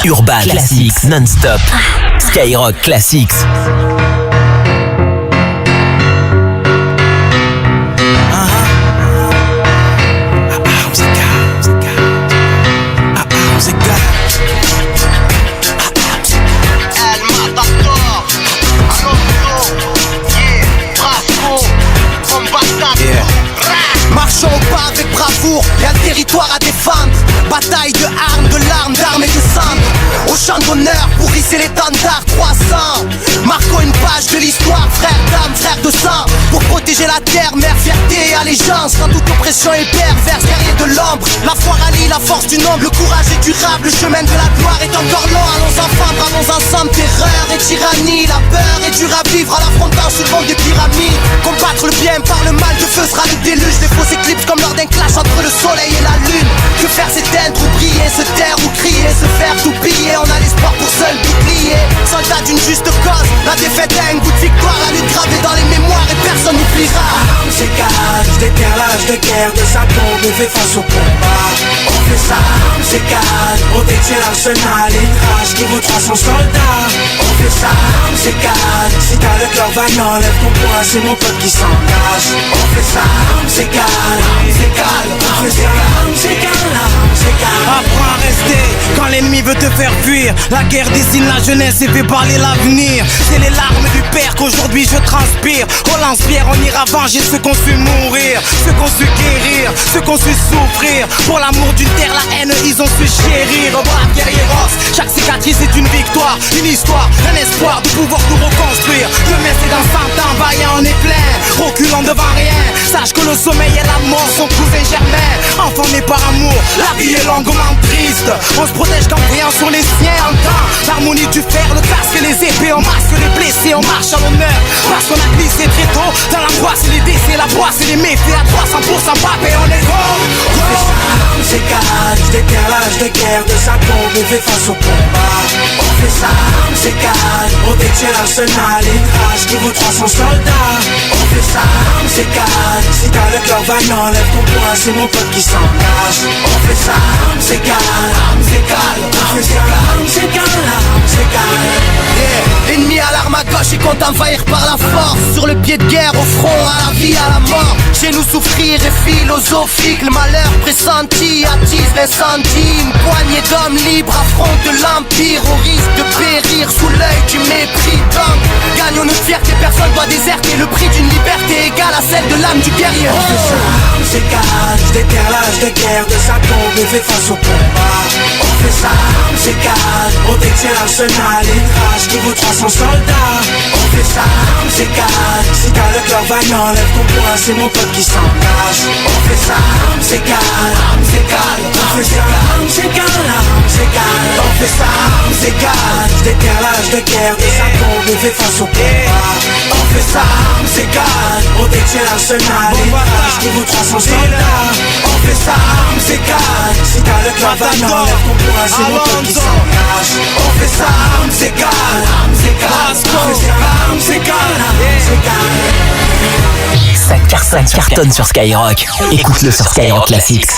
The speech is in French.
Urban Classics non-stop. Skyrock Classics. Marchons au pas avec bravoure, y'a le territoire à défendre. Bataille de armes, de larmes, d'armes et de sang. Au champ d'honneur pour hisser l'étendard 300. Marquons une page de l'histoire, frère d'âme, frère de sang. Pour protéger la terre, mère, fierté et allégeance. Quand toute oppression est perverse, guerrier de l'ombre. La foi rallie la force du nombre, le courage est durable. Le chemin de la gloire est encore long. Allons enfants, bravons ensemble, terreur et tyrannie. La peur est dure à vivre à l'affrontant sous le vent des pyramides. Combattre le bien par le mal, de feu sera le déluge. Des fausses éclipses comme lors d'un clash entre le soleil et la lune. Que faire s'éteindre ou briller, se taire ou crier, se faire tout piller. On a l'espoir pour seul bouclier. Soldat d'une juste cause, la défaite a un goût de victoire. À lui graver dans les mémoires et personne n'oubliera. Armes égales, déterre l'âge de guerre de sa tombe et fait face au combat. On fait ça, armes égales, on détient l'arsenal et une rage qui vaut 300 soldats. On fait ça, armes égales, si t'as le cœur vaillant, lève ton poing, c'est mon peuple qui s'engage. On fait ça, armes égales, armes égales, on fait ça, armes égales, armes égales. Apprends à rester quand l'ennemi veut te faire fuir. La guerre dessine la jeunesse et fait parler l'avenir. C'est les larmes du père qu'aujourd'hui je transpire. Au lance-pierre on ira venger ceux qu'on su mourir, ceux qu'on su guérir, ceux qu'on su souffrir. Pour l'amour d'une terre, la haine ils ont su chérir. Brave guerrieros, chaque cicatrice est une victoire, une histoire, un espoir de pouvoir tout reconstruire. Demain c'est dans 100 ans, vaillant on est plein, reculant devant rien. Sache que le sommeil et la mort sont cousins germains. Enfant né par amour, la vie est longuement triste. On se protège qu'en priant sur les siens. Entends l'harmonie du fer, le casque et les épées. On masque les blessés, on marche à l'honneur. Parce qu'on a glissé très tôt dans l'angoisse et les décès, la poisse et les méfaits à 300% papé, on est gros. On fait ça, armes égales, déterre l'âge de guerre de sa tombe et fait face au combat. On fait ça, armes égales, on détient l'arsenal et une rage qui vaut 300 soldats. On fait ça, armes égales, si t'as le cœur vaillant, lève ton poing, c'est mon peuple qui s'engage. On fait ça, armes égales, armes égales, on fait ça, armes égales, armes égales. Yeah. Ennemi à l'arme à gauche et compte envahir par la force. Sur le pied de guerre, au front, à la vie, à la mort. Chez nous souffrir est philosophique. Le malheur pressenti attise l'incendie. Une poignée d'hommes libres affrontent l'empire. Au risque de périr sous l'œil du mépris. Donc, gagnons notre fierté, personne doit déserter. Le prix d'une liberté égale à celle de l'âme du guerrier. On fait ça, armes égales, déterre l'âge de guerre de sa tombe et fait face au combat. On fait ça, armes égales, on détient l'arsenal et une rage qui vaut 300 soldats. On fait ça, armes égales, si t'as le cœur vaillant, lève ton poing, c'est mon peuple qui s'engage. On fait ça, armes égales, armes égales, on fait ça, armes égales, armes égales. On fait ça, armes égales, déterre l'âge de guerre de sa tombe et fait face au combat. On fait ça, armes égales, on détient l'arsenal et une rage qui vaut 300 soldats. On fait ça, armes égales, si t'as le cœur vaillant, lève ton poing, c'est mon peuple qui s'engage. On fait ça, armes égales, armes égales, on fait ça, armes égales, armes égales. Ça cartonne sur Skyrock. Écoute-le sur Skyrock Classics.